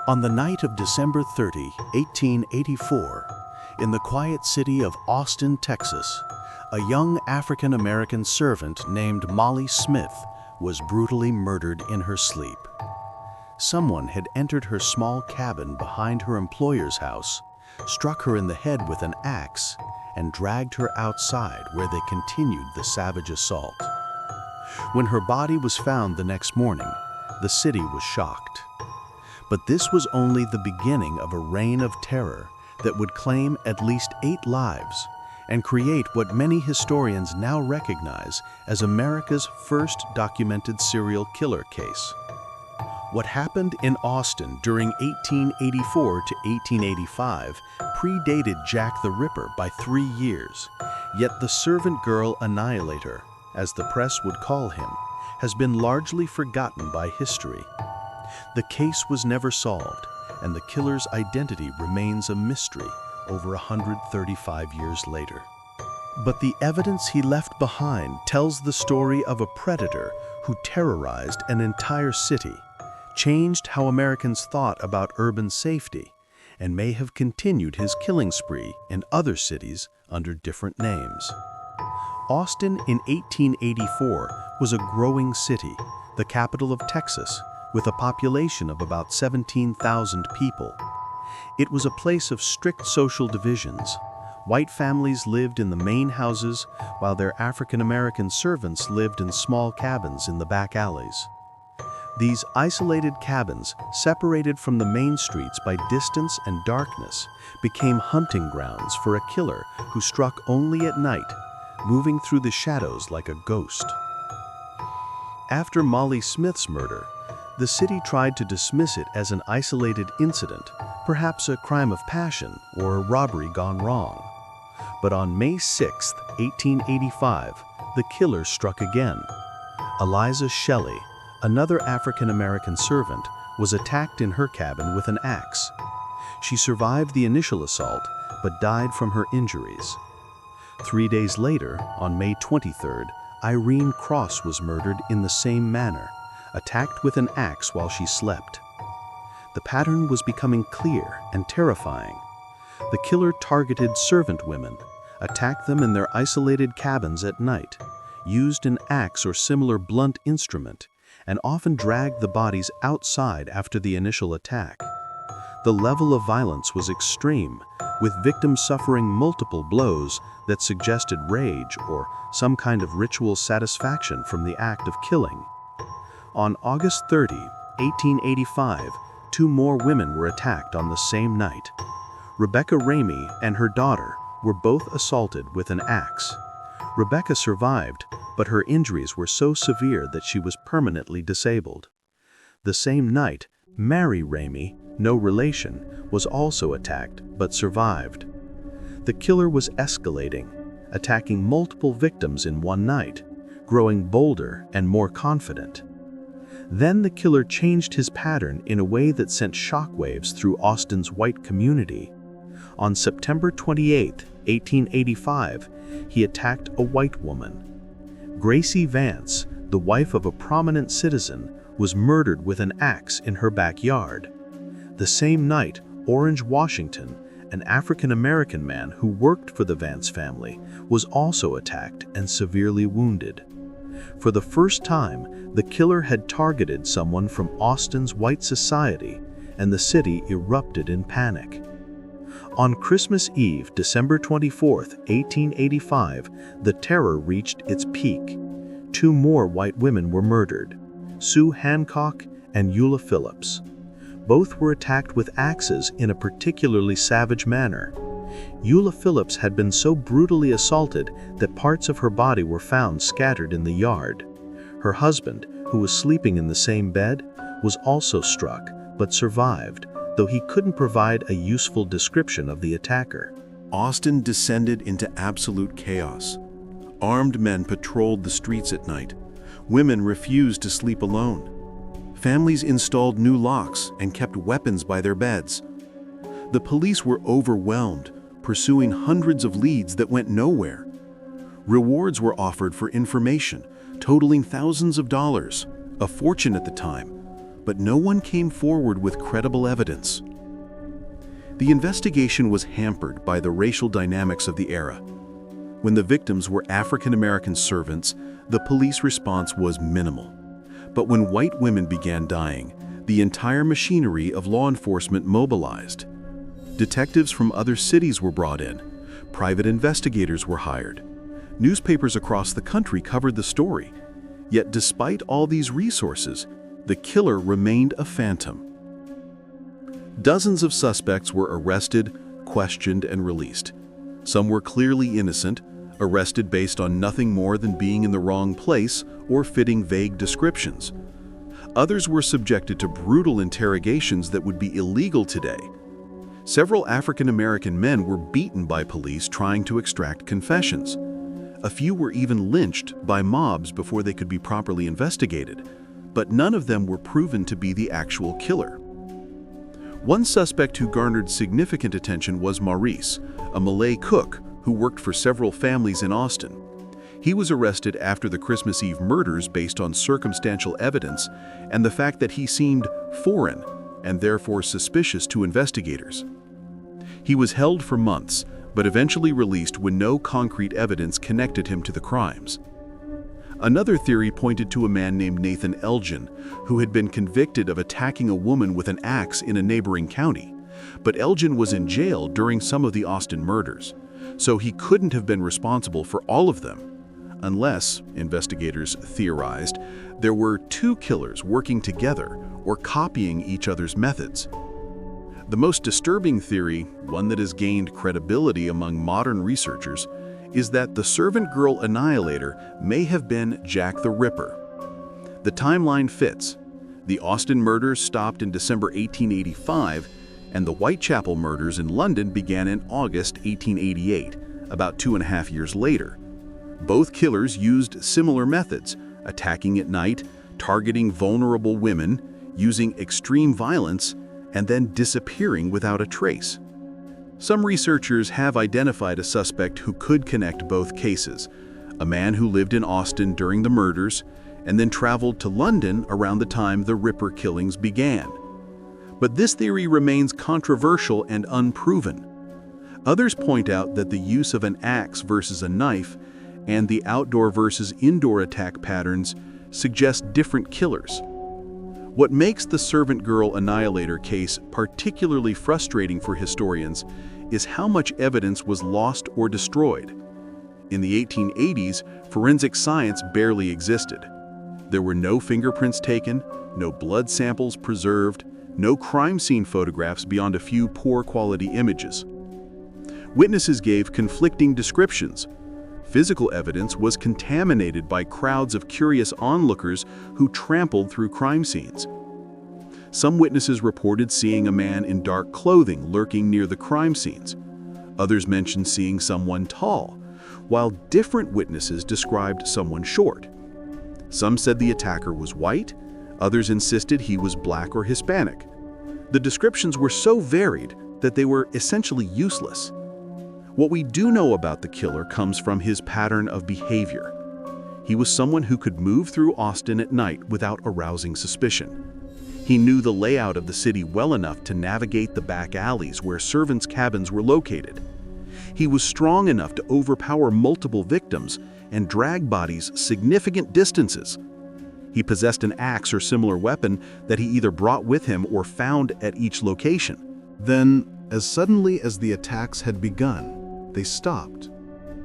On the night of December 30, 1884, in the quiet city of Austin, Texas, a young African-American servant named Molly Smith was brutally murdered in her sleep. Someone had entered her small cabin behind her employer's house, struck her in the head with an axe, and dragged her outside where they continued the savage assault. When her body was found the next morning, the city was shocked. But this was only the beginning of a reign of terror that would claim at least 8 lives and create what many historians now recognize as America's first documented serial killer case. What happened in Austin during 1884 to 1885 predated Jack the Ripper by 3 years, yet the Servant Girl Annihilator, as the press would call him, has been largely forgotten by history. The case was never solved, and the killer's identity remains a mystery over 135 years later. But the evidence he left behind tells the story of a predator who terrorized an entire city, changed how Americans thought about urban safety, and may have continued his killing spree in other cities under different names. Austin in 1884 was a growing city, the capital of Texas, with a population of about 17,000 people. It was a place of strict social divisions. White families lived in the main houses, while their African-American servants lived in small cabins in the back alleys. These isolated cabins, separated from the main streets by distance and darkness, became hunting grounds for a killer who struck only at night, moving through the shadows like a ghost. After Molly Smith's murder, the city tried to dismiss it as an isolated incident, perhaps a crime of passion or a robbery gone wrong. But on May 6, 1885, the killer struck again. Eliza Shelley, another African-American servant, was attacked in her cabin with an axe. She survived the initial assault, but died from her injuries. 3 days later, on May 23rd, Irene Cross was murdered in the same manner, attacked with an axe while she slept. The pattern was becoming clear and terrifying. The killer targeted servant women, attacked them in their isolated cabins at night, used an axe or similar blunt instrument, and often dragged the bodies outside after the initial attack. The level of violence was extreme, with victims suffering multiple blows that suggested rage or some kind of ritual satisfaction from the act of killing. On August 30, 1885, 2 more women were attacked on the same night. Rebecca Ramey and her daughter were both assaulted with an axe. Rebecca survived, but her injuries were so severe that she was permanently disabled. The same night, Mary Ramey, no relation, was also attacked but survived. The killer was escalating, attacking multiple victims in one night, growing bolder and more confident. Then the killer changed his pattern in a way that sent shockwaves through Austin's white community. On September 28, 1885, he attacked a white woman. Gracie Vance, the wife of a prominent citizen, was murdered with an axe in her backyard. The same night, Orange Washington, an African-American man who worked for the Vance family, was also attacked and severely wounded. For the first time, the killer had targeted someone from Austin's white society, and the city erupted in panic. On Christmas Eve, December 24, 1885, the terror reached its peak. 2 more white women were murdered, Sue Hancock and Eula Phillips. Both were attacked with axes in a particularly savage manner. Eula Phillips had been so brutally assaulted that parts of her body were found scattered in the yard. Her husband, who was sleeping in the same bed, was also struck, but survived, though he couldn't provide a useful description of the attacker. Austin descended into absolute chaos. Armed men patrolled the streets at night. Women refused to sleep alone. Families installed new locks and kept weapons by their beds. The police were overwhelmed, pursuing hundreds of leads that went nowhere. Rewards were offered for information, totaling thousands of dollars, a fortune at the time. but no one came forward with credible evidence. The investigation was hampered by the racial dynamics of the era. When the victims were African American servants, the police response was minimal. But when white women began dying, the entire machinery of law enforcement mobilized. Detectives from other cities were brought in. Private investigators were hired. Newspapers across the country covered the story. Yet despite all these resources, the killer remained a phantom. Dozens of suspects were arrested, questioned, and released. Some were clearly innocent, arrested based on nothing more than being in the wrong place or fitting vague descriptions. Others were subjected to brutal interrogations that would be illegal today. Several African American men were beaten by police trying to extract confessions. A few were even lynched by mobs before they could be properly investigated, but none of them were proven to be the actual killer. One suspect who garnered significant attention was Maurice, a Malay cook who worked for several families in Austin. He was arrested after the Christmas Eve murders based on circumstantial evidence and the fact that he seemed foreign and therefore suspicious to investigators. He was held for months, but eventually released when no concrete evidence connected him to the crimes. Another theory pointed to a man named Nathan Elgin, who had been convicted of attacking a woman with an axe in a neighboring county. But Elgin was in jail during some of the Austin murders, so he couldn't have been responsible for all of them. Unless, investigators theorized, there were two killers working together or copying each other's methods. The most disturbing theory, one that has gained credibility among modern researchers, is that the Servant Girl Annihilator may have been Jack the Ripper. The timeline fits. The Austin murders stopped in December 1885, and the Whitechapel murders in London began in August 1888, about 2.5 years later. Both killers used similar methods, attacking at night, targeting vulnerable women, using extreme violence, and then disappearing without a trace. Some researchers have identified a suspect who could connect both cases, a man who lived in Austin during the murders and then traveled to London around the time the Ripper killings began. But this theory remains controversial and unproven. Others point out that the use of an axe versus a knife and the outdoor versus indoor attack patterns suggest different killers. What makes the Servant Girl Annihilator case particularly frustrating for historians is how much evidence was lost or destroyed. In the 1880s, forensic science barely existed. There were no fingerprints taken, no blood samples preserved, no crime scene photographs beyond a few poor-quality images. Witnesses gave conflicting descriptions. Physical evidence was contaminated by crowds of curious onlookers who trampled through crime scenes. Some witnesses reported seeing a man in dark clothing lurking near the crime scenes. Others mentioned seeing someone tall, while different witnesses described someone short. Some said the attacker was white, others insisted he was black or Hispanic. The descriptions were so varied that they were essentially useless. What we do know about the killer comes from his pattern of behavior. He was someone who could move through Austin at night without arousing suspicion. He knew the layout of the city well enough to navigate the back alleys where servants' cabins were located. He was strong enough to overpower multiple victims and drag bodies significant distances. He possessed an axe or similar weapon that he either brought with him or found at each location. Then, as suddenly as the attacks had begun, they stopped.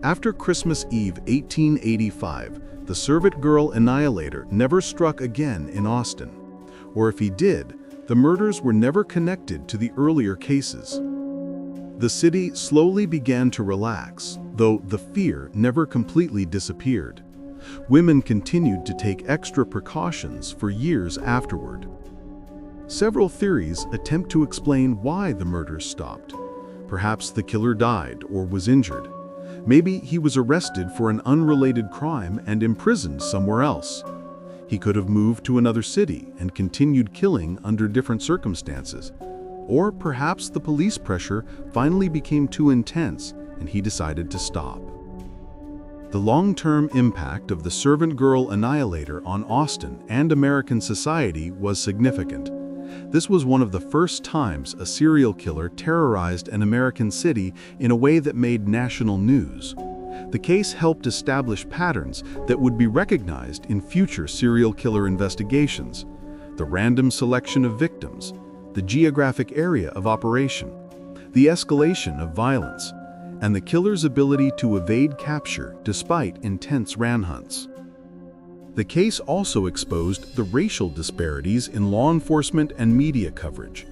After Christmas Eve 1885, the Servant Girl Annihilator never struck again in Austin. Or if he did, the murders were never connected to the earlier cases. The city slowly began to relax, though the fear never completely disappeared. Women continued to take extra precautions for years afterward. Several theories attempt to explain why the murders stopped. Perhaps the killer died or was injured. Maybe he was arrested for an unrelated crime and imprisoned somewhere else. He could have moved to another city and continued killing under different circumstances. Or perhaps the police pressure finally became too intense and he decided to stop. The long-term impact of the Servant Girl Annihilator on Austin and American society was significant. This was one of the first times a serial killer terrorized an American city in a way that made national news. The case helped establish patterns that would be recognized in future serial killer investigations: the random selection of victims, the geographic area of operation, the escalation of violence, and the killer's ability to evade capture despite intense manhunts. The case also exposed the racial disparities in law enforcement and media coverage.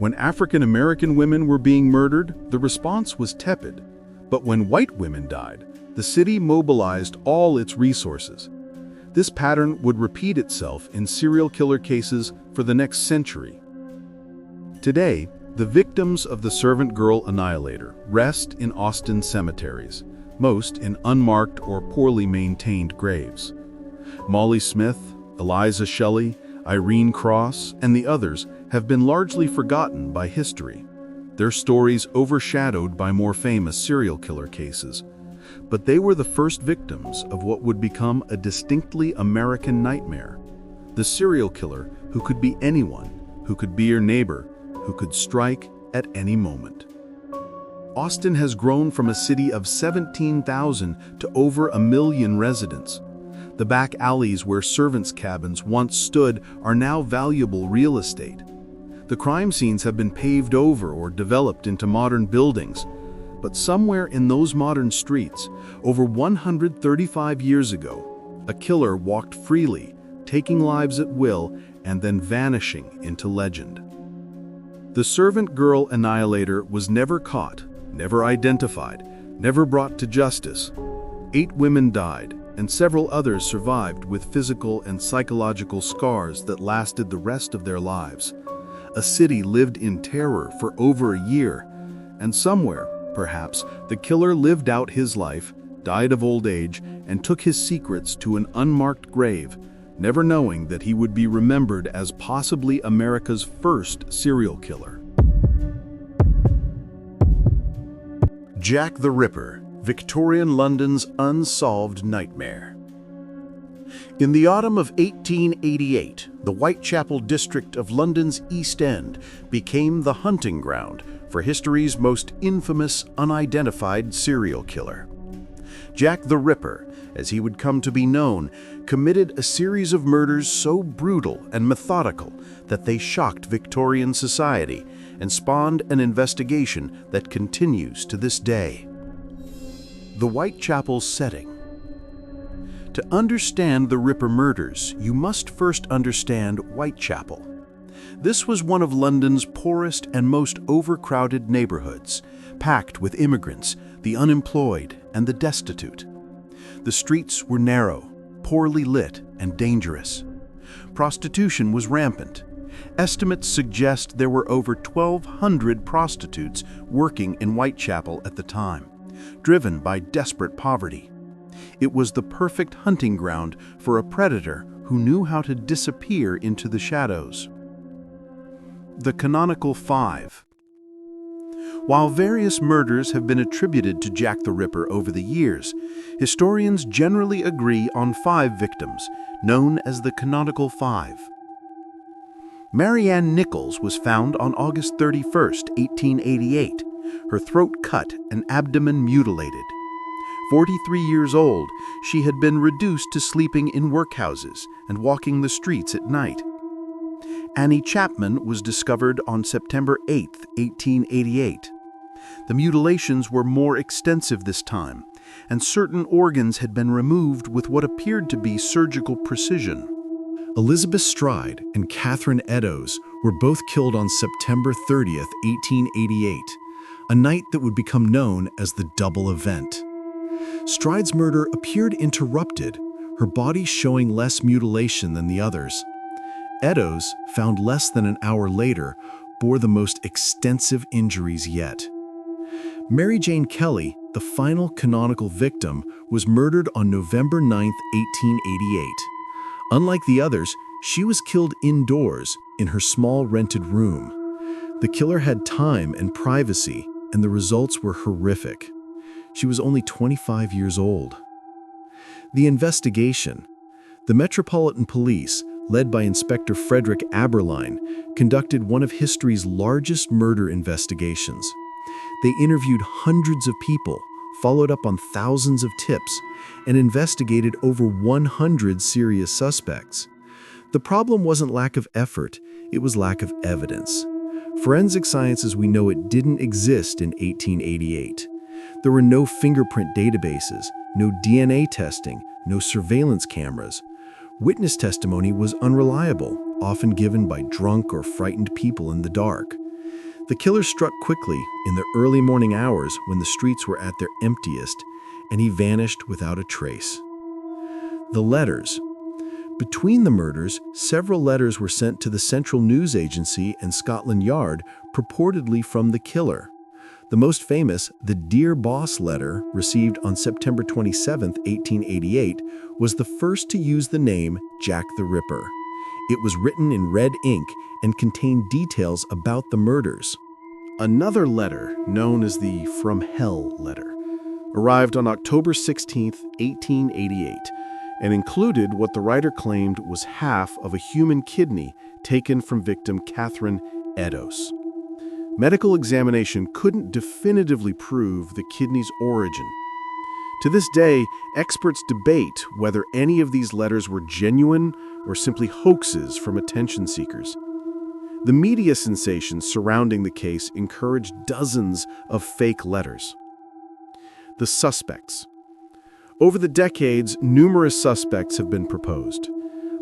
When African American women were being murdered, the response was tepid. But when white women died, the city mobilized all its resources. This pattern would repeat itself in serial killer cases for the next century. Today, the victims of the Servant Girl Annihilator rest in Austin cemeteries, most in unmarked or poorly maintained graves. Molly Smith, Eliza Shelley, Irene Cross, and the others have been largely forgotten by history, their stories overshadowed by more famous serial killer cases. But they were the first victims of what would become a distinctly American nightmare: the serial killer who could be anyone, who could be your neighbor, who could strike at any moment. Austin has grown from a city of 17,000 to over 1 million residents. The back alleys where servants' cabins once stood are now valuable real estate. The crime scenes have been paved over or developed into modern buildings. But somewhere in those modern streets, over 135 years ago, a killer walked freely, taking lives at will and then vanishing into legend. The Servant Girl Annihilator was never caught, never identified, never brought to justice. 8 women died, and several others survived with physical and psychological scars that lasted the rest of their lives. A city lived in terror for over a year, and somewhere, perhaps, the killer lived out his life, died of old age, and took his secrets to an unmarked grave, never knowing that he would be remembered as possibly America's first serial killer. Jack the Ripper, Victorian London's unsolved nightmare. In the autumn of 1888, the Whitechapel district of London's East End became the hunting ground for history's most infamous unidentified serial killer. Jack the Ripper, as he would come to be known, committed a series of murders so brutal and methodical that they shocked Victorian society and spawned an investigation that continues to this day. The Whitechapel setting. To understand the Ripper murders, you must first understand Whitechapel. This was one of London's poorest and most overcrowded neighborhoods, packed with immigrants, the unemployed, and the destitute. The streets were narrow, poorly lit, and dangerous. Prostitution was rampant. Estimates suggest there were over 1,200 prostitutes working in Whitechapel at the time, driven by desperate poverty. It was the perfect hunting ground for a predator who knew how to disappear into the shadows. The Canonical Five. While various murders have been attributed to Jack the Ripper over the years, historians generally agree on 5 victims, known as the Canonical Five. Marianne Nichols was found on August 31, 1888, her throat cut and abdomen mutilated. 43 years old, she had been reduced to sleeping in workhouses and walking the streets at night. Annie Chapman was discovered on September 8, 1888. The mutilations were more extensive this time, and certain organs had been removed with what appeared to be surgical precision. Elizabeth Stride and Catherine Eddowes were both killed on September 30, 1888, a night that would become known as the double event. Stride's murder appeared interrupted, her body showing less mutilation than the others. Eddowes, found less than an hour later, bore the most extensive injuries yet. Mary Jane Kelly, the final canonical victim, was murdered on November 9, 1888. Unlike the others, she was killed indoors in her small rented room. The killer had time and privacy, and the results were horrific. She was only 25 years old. The investigation. The Metropolitan Police, led by Inspector Frederick Aberline, conducted one of history's largest murder investigations. They interviewed hundreds of people, followed up on thousands of tips, and investigated over 100 serious suspects. The problem wasn't lack of effort, it was lack of evidence. Forensic science as we know it didn't exist in 1888. There were no fingerprint databases, no DNA testing, no surveillance cameras. Witness testimony was unreliable, often given by drunk or frightened people in the dark. The killer struck quickly in the early morning hours when the streets were at their emptiest, and he vanished without a trace. The letters. Between the murders, several letters were sent to the Central News Agency and Scotland Yard, purportedly from the killer. The most famous, the Dear Boss letter, received on September 27, 1888, was the first to use the name Jack the Ripper. It was written in red ink and contained details about the murders. Another letter, known as the From Hell letter, arrived on October 16, 1888, and included what the writer claimed was half of a human kidney taken from victim Catherine Eddowes. Medical examination couldn't definitively prove the kidney's origin. To this day, experts debate whether any of these letters were genuine or simply hoaxes from attention seekers. The media sensation surrounding the case encouraged dozens of fake letters. The suspects. Over the decades, numerous suspects have been proposed.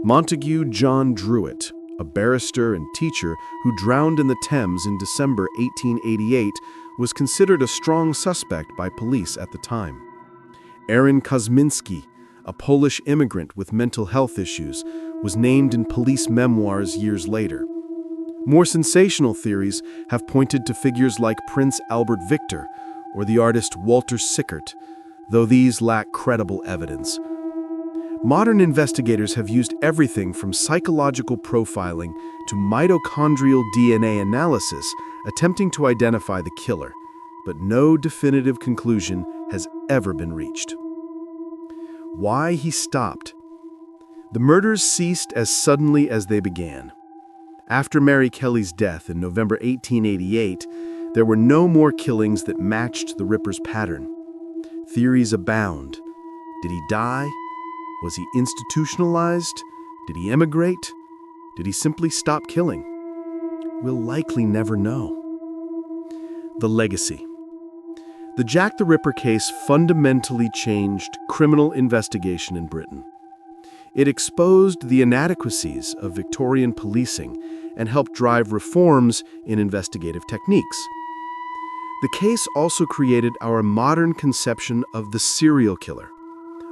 Montague John Druitt, a barrister and teacher who drowned in the Thames in December 1888, was considered a strong suspect by police at the time. Aaron Kosminski, a Polish immigrant with mental health issues, was named in police memoirs years later. More sensational theories have pointed to figures like Prince Albert Victor or the artist Walter Sickert, though these lack credible evidence. Modern investigators have used everything from psychological profiling to mitochondrial DNA analysis, attempting to identify the killer, but no definitive conclusion has ever been reached. Why he stopped. The murders ceased as suddenly as they began. After Mary Kelly's death in November 1888, there were no more killings that matched the Ripper's pattern. Theories abound. Did he die? Was he institutionalized? Did he emigrate? Did he simply stop killing? We'll likely never know. The legacy. The Jack the Ripper case fundamentally changed criminal investigation in Britain. It exposed the inadequacies of Victorian policing and helped drive reforms in investigative techniques. The case also created our modern conception of the serial killer,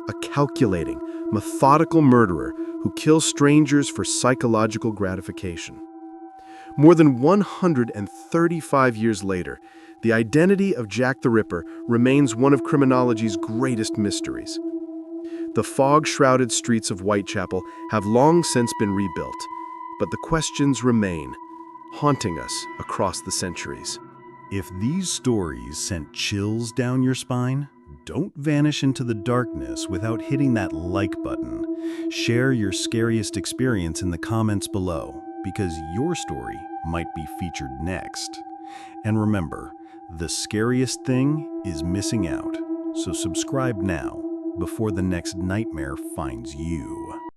a calculating, methodical murderer who kills strangers for psychological gratification. More than 135 years later, the identity of Jack the Ripper remains one of criminology's greatest mysteries. The fog-shrouded streets of Whitechapel have long since been rebuilt, but the questions remain, haunting us across the centuries. If these stories sent chills down your spine, don't vanish into the darkness without hitting that like button. Share your scariest experience in the comments below, because your story might be featured next. And remember, the scariest thing is missing out, so subscribe now before the next nightmare finds you.